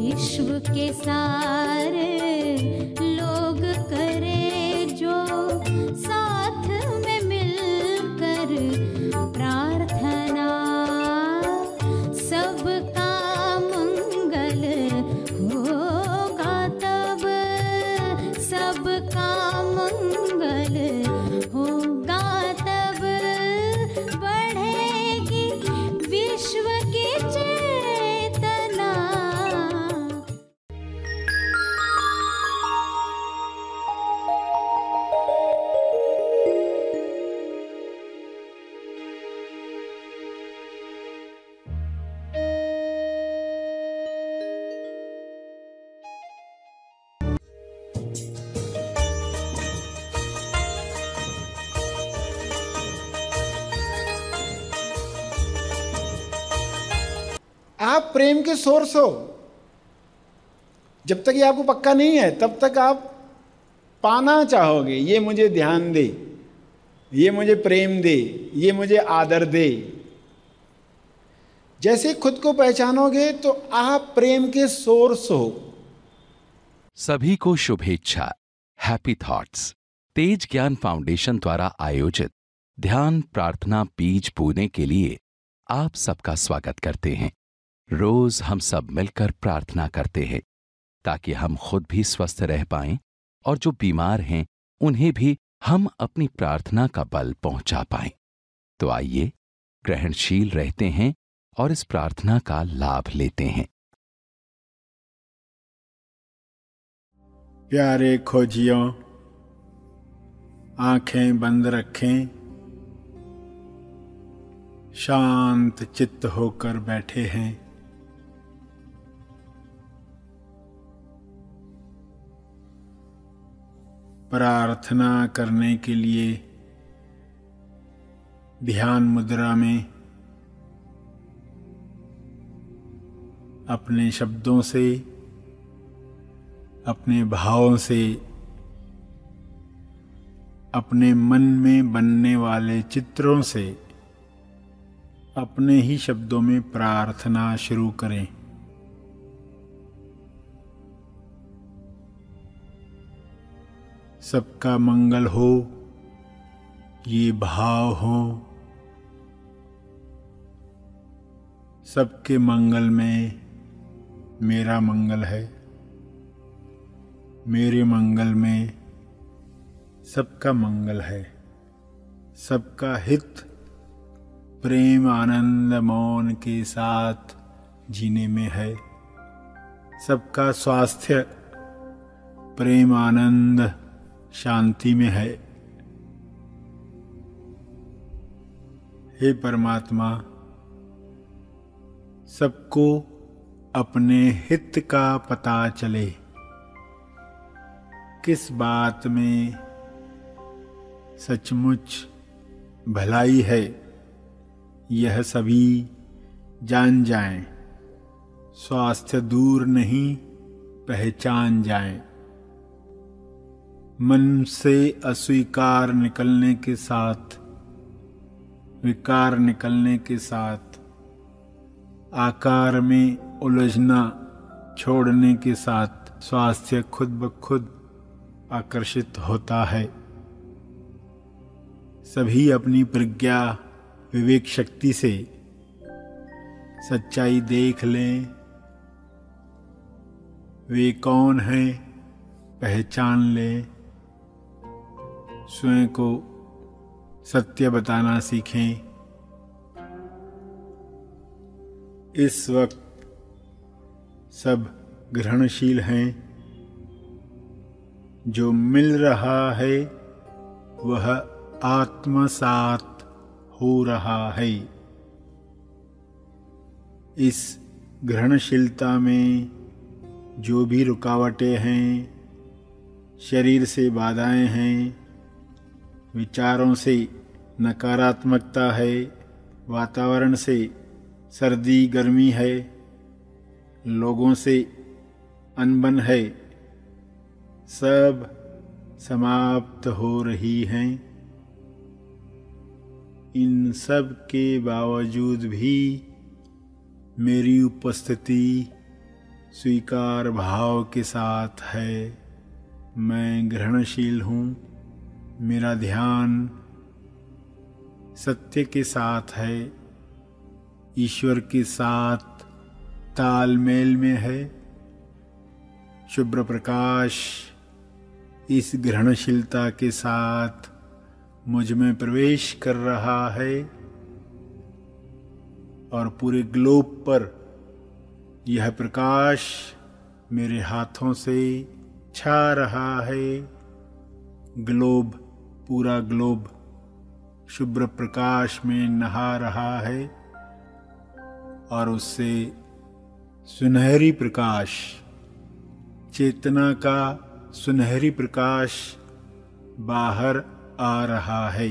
विश्व के सारे लोग करे जो साथ में मिलकर प्रार्थना, सबका मंगल होगा तब, सबका मंगल होगा तब, बढ़ेगी विश्व की चेतना। आप प्रेम के सोर्स हो। जब तक ये आपको पक्का नहीं है तब तक आप पाना चाहोगे, ये मुझे ध्यान दे, ये मुझे प्रेम दे, ये मुझे आदर दे। जैसे खुद को पहचानोगे तो आप प्रेम के सोर्स हो। सभी को शुभेच्छा। हैप्पी थॉट्स तेज ज्ञान फाउंडेशन द्वारा आयोजित ध्यान प्रार्थना बीज बोने के लिए आप सबका स्वागत करते हैं। रोज हम सब मिलकर प्रार्थना करते हैं ताकि हम खुद भी स्वस्थ रह पाएं और जो बीमार हैं उन्हें भी हम अपनी प्रार्थना का बल पहुंचा पाएं। तो आइए ग्रहणशील रहते हैं और इस प्रार्थना का लाभ लेते हैं। प्यारे खोजियों, आंखें बंद रखें, शांत चित्त होकर बैठे हैं। प्रार्थना करने के लिए ध्यान मुद्रा में अपने शब्दों से, अपने भावों से, अपने मन में बनने वाले चित्रों से अपने ही शब्दों में प्रार्थना शुरू करें। सबका मंगल हो, ये भाव हो। सबके मंगल में मेरा मंगल है, मेरे मंगल में सबका मंगल है। सबका हित प्रेम आनंद मौन के साथ जीने में है। सबका स्वास्थ्य प्रेम आनंद शांति में है। हे परमात्मा, सबको अपने हित का पता चले। किस बात में सचमुच भलाई है, यह सभी जान जाएं। स्वास्थ्य दूर नहीं, पहचान जाएं। मन से अस्वीकार निकलने के साथ, विकार निकलने के साथ, आकार में उलझना छोड़ने के साथ स्वास्थ्य खुद ब खुद आकर्षित होता है। सभी अपनी प्रज्ञा विवेक शक्ति से सच्चाई देख लें। वे कौन हैं पहचान लें। स्वयं को सत्य बताना सीखें। इस वक्त सब ग्रहणशील हैं। जो मिल रहा है वह आत्मसात हो रहा है। इस ग्रहणशीलता में जो भी रुकावटें हैं, शरीर से बाधाएं हैं, विचारों से नकारात्मकता है, वातावरण से सर्दी गर्मी है, लोगों से अनबन है, सब समाप्त हो रही हैं। इन सब के बावजूद भी मेरी उपस्थिति स्वीकार भाव के साथ है। मैं ग्रहणशील हूँ, मेरा ध्यान सत्य के साथ है, ईश्वर के साथ तालमेल में है। शुभ्र प्रकाश इस ग्रहणशीलता के साथ मुझ में प्रवेश कर रहा है और पूरे ग्लोब पर यह प्रकाश मेरे हाथों से छा रहा है। ग्लोब, पूरा ग्लोब शुभ्र प्रकाश में नहा रहा है और उससे सुनहरी प्रकाश, चेतना का सुनहरी प्रकाश बाहर आ रहा है।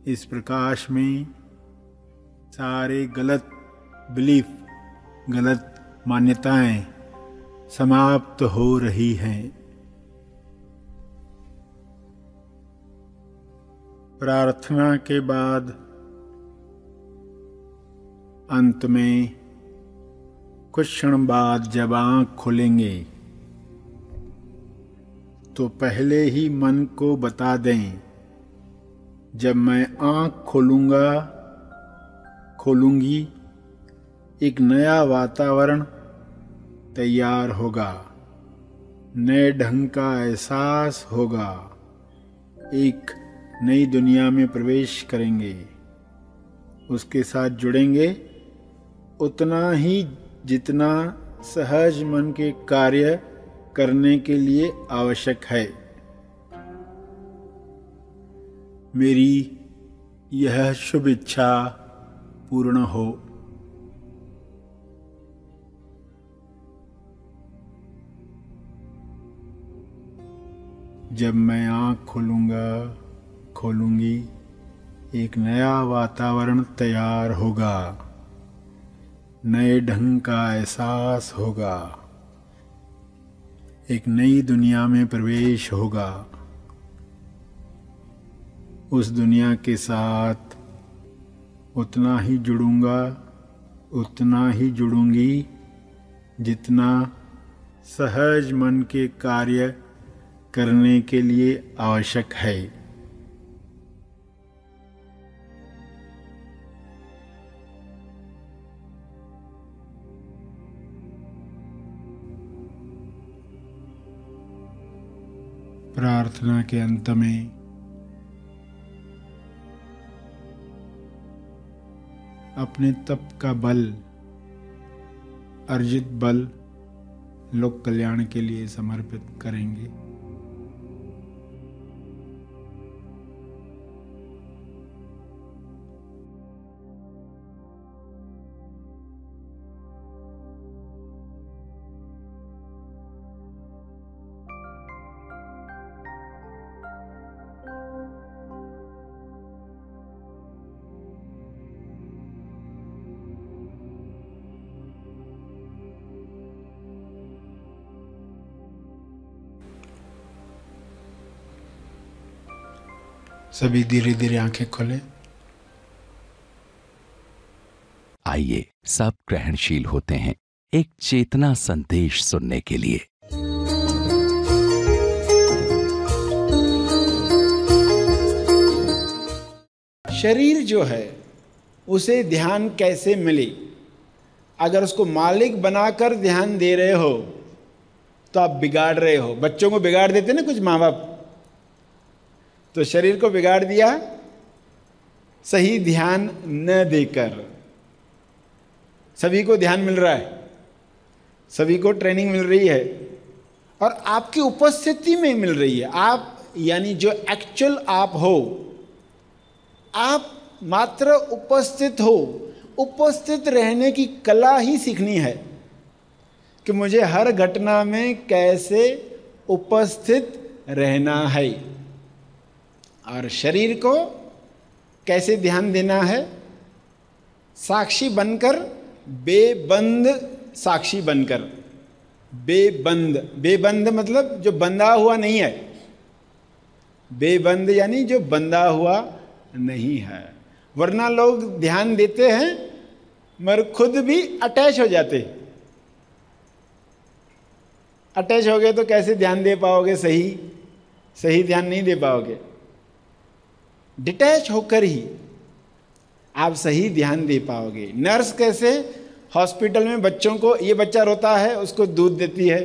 इस प्रकाश में सारे गलत बिलीफ, गलत मान्यताएं समाप्त हो रही हैं। प्रार्थना के बाद अंत में कुछ क्षण बाद जब आँख खोलेंगे तो पहले ही मन को बता दें, जब मैं आँख खोलूंगी एक नया वातावरण तैयार होगा, नए ढंग का एहसास होगा, एक नई दुनिया में प्रवेश करेंगे, उसके साथ जुड़ेंगे उतना ही जितना सहज मन के कार्य करने के लिए आवश्यक है। मेरी यह शुभ इच्छा पूर्ण हो। जब मैं आँख खोलूंगी एक नया वातावरण तैयार होगा, नए ढंग का एहसास होगा, एक नई दुनिया में प्रवेश होगा। उस दुनिया के साथ उतना ही जुड़ूंगा, उतना ही जुड़ूंगी जितना सहज मन के कार्य करने के लिए आवश्यक है। प्रार्थना के अंत में अपने तप का बल, अर्जित बल लोक कल्याण के लिए समर्पित करेंगे। सभी धीरे धीरे आंखें खोलें। आइए सब ग्रहणशील होते हैं एक चेतना संदेश सुनने के लिए। शरीर जो है उसे ध्यान कैसे मिले? अगर उसको मालिक बनाकर ध्यान दे रहे हो तो आप बिगाड़ रहे हो। बच्चों को बिगाड़ देते ना कुछ माँ बाप, तो शरीर को बिगाड़ दिया सही ध्यान न देकर। सभी को ध्यान मिल रहा है, सभी को ट्रेनिंग मिल रही है और आपकी उपस्थिति में मिल रही है। आप यानी जो एक्चुअल आप हो, आप मात्र उपस्थित हो। उपस्थित रहने की कला ही सीखनी है कि मुझे हर घटना में कैसे उपस्थित रहना है और शरीर को कैसे ध्यान देना है। साक्षी बनकर, बेबंद साक्षी बनकर। बेबंद मतलब जो बंधा हुआ नहीं है। बेबंद यानी जो बंधा हुआ नहीं है। वरना लोग ध्यान देते हैं मगर खुद भी अटैच हो जाते। अटैच हो गए तो कैसे ध्यान दे पाओगे? सही ध्यान नहीं दे पाओगे। डिटैच होकर ही आप सही ध्यान दे पाओगे। नर्स कैसे हॉस्पिटल में बच्चों को, ये बच्चा रोता है उसको दूध देती है,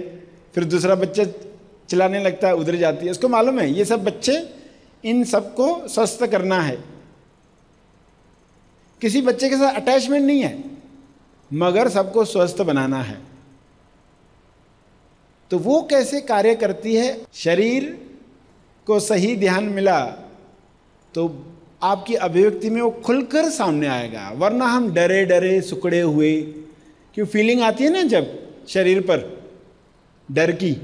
फिर दूसरा बच्चा चिल्लाने लगता है उधर जाती है, उसको मालूम है ये सब बच्चे, इन सबको स्वस्थ करना है। किसी बच्चे के साथ अटैचमेंट नहीं है, मगर सबको स्वस्थ बनाना है। तो वो कैसे कार्य करती है? शरीर को सही ध्यान मिला तो आपकी अभिव्यक्ति में वो खुलकर सामने आएगा। वरना हम डरे डरे सुकड़े हुए, क्यों फीलिंग आती है ना जब शरीर पर डर की,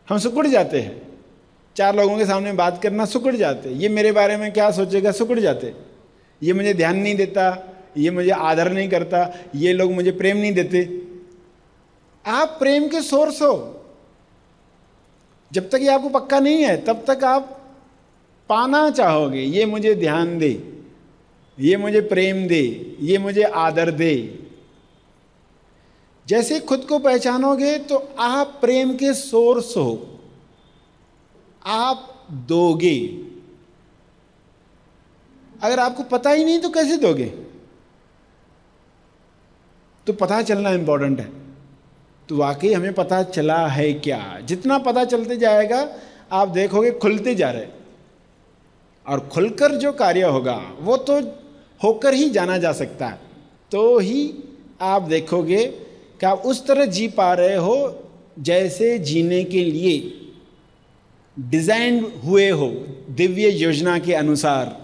हम सुकड़ जाते हैं। 4 लोगों के सामने बात करना, सुकड़ जाते, ये मेरे बारे में क्या सोचेगा, सुकड़ जाते, ये मुझे ध्यान नहीं देता, ये मुझे आदर नहीं करता, ये लोग मुझे प्रेम नहीं देते। आप प्रेम के सोर्स हो। जब तक ये आपको पक्का नहीं है तब तक आप पाना चाहोगे, ये मुझे ध्यान दे, ये मुझे प्रेम दे, ये मुझे आदर दे। जैसे खुद को पहचानोगे तो आप प्रेम के सोर्स हो, आप दोगे। अगर आपको पता ही नहीं तो कैसे दोगे? तो पता चलना इंपॉर्टेंट है। तो वाकई हमें पता चला है क्या? जितना पता चलते जाएगा आप देखोगे खुलते जा रहे, और खुलकर जो कार्य होगा वो तो होकर ही जाना जा सकता है। तो ही आप देखोगे कि आप उस तरह जी पा रहे हो जैसे जीने के लिए डिजाइन हुए हो, दिव्य योजना के अनुसार।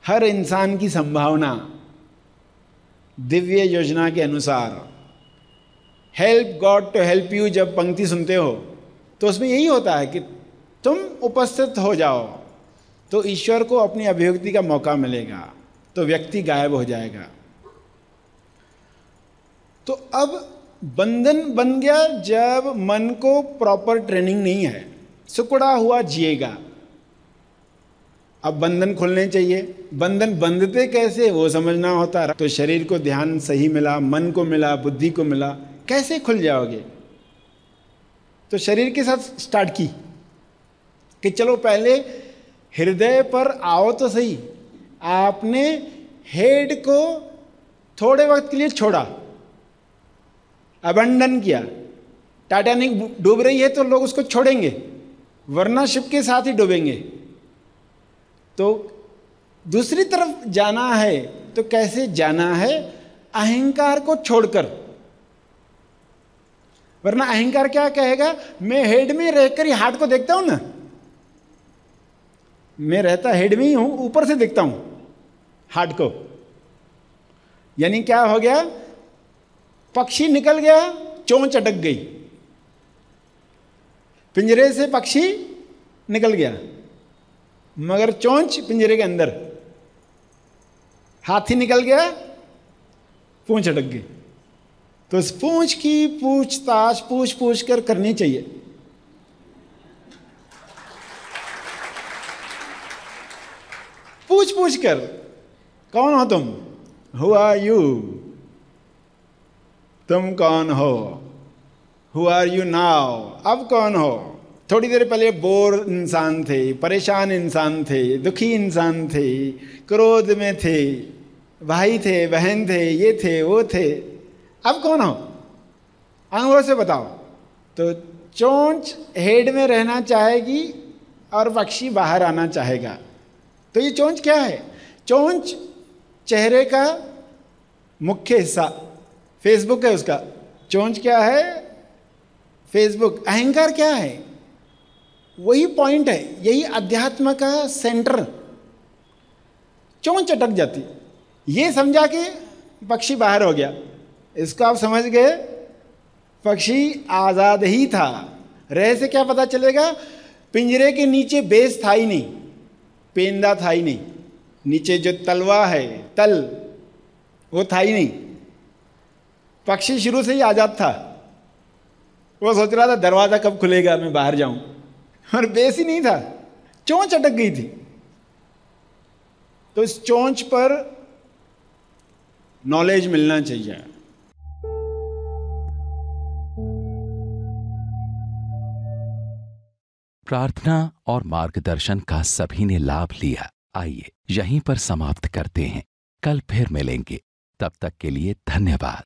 हर इंसान की संभावना दिव्य योजना के अनुसार। Help God to help you जब पंक्ति सुनते हो तो उसमें यही होता है कि तुम उपस्थित हो जाओ तो ईश्वर को अपनी अभिव्यक्ति का मौका मिलेगा, तो व्यक्ति गायब हो जाएगा। तो अब बंधन बन गया जब मन को प्रॉपर ट्रेनिंग नहीं है, सुकड़ा हुआ जिएगा। अब बंधन खुलने चाहिए। बंधन बंधते कैसे वो समझना होता है। तो शरीर को ध्यान सही मिला, मन को मिला, बुद्धि को मिला, कैसे खुल जाओगे? तो शरीर के साथ स्टार्ट की कि चलो पहले हृदय पर आओ तो सही। आपने हेड को थोड़े वक्त के लिए छोड़ा, अबंडन किया। टाइटैनिक डूब रही है तो लोग उसको छोड़ेंगे, वरना शिप के साथ ही डूबेंगे। तो दूसरी तरफ जाना है तो कैसे जाना है? अहंकार को छोड़कर। वरना अहंकार क्या कहेगा? मैं हेड में रहकर ही हार्ट को देखता हूं ना, मैं रहता हेड में ही हूं, ऊपर से देखता हूं हार्ट को। यानी क्या हो गया? पक्षी निकल गया, चोंच अटक गई, पिंजरे से पक्षी निकल गया मगर चोंच पिंजरे के अंदर। हाथी निकल गया, पूंछ अटक गई। तो इस पूंछ की पूछताछ पूछ कर करनी चाहिए। पूछ कर, कौन हो तुम? Who are you? तुम कौन हो? Who are you now? अब कौन हो? थोड़ी देर पहले बोर इंसान थे, परेशान इंसान थे, दुखी इंसान थे, क्रोध में थे, भाई थे, बहन थे, ये थे, वो थे। अब कौन हो? अनुभव से बताओ। तो चोंच हेड में रहना चाहेगी और पक्षी बाहर आना चाहेगा। तो ये चोंच क्या है? चोंच चेहरे का मुख्य हिस्सा, फेसबुक है उसका। चोंच क्या है? फेसबुक। अहंकार क्या है? वही पॉइंट है, यही अध्यात्म का सेंटर। चोंच अटक जाती, ये समझा कि पक्षी बाहर हो गया। इसको आप समझ गए, पक्षी आज़ाद ही था। रह से क्या पता चलेगा? पिंजरे के नीचे बेस था ही नहीं, पेंदा था ही नहीं, नीचे जो तलवा है, तल, वो था ही नहीं। पक्षी शुरू से ही आज़ाद था। वो सोच रहा था दरवाज़ा कब खुलेगा मैं बाहर जाऊं, और बेस ही नहीं था, चोंच अटक गई थी। तो इस चोंच पर नॉलेज मिलना चाहिए। प्रार्थना और मार्गदर्शन का सभी ने लाभ लिया। आइए यहीं पर समाप्त करते हैं, कल फिर मिलेंगे, तब तक के लिए धन्यवाद।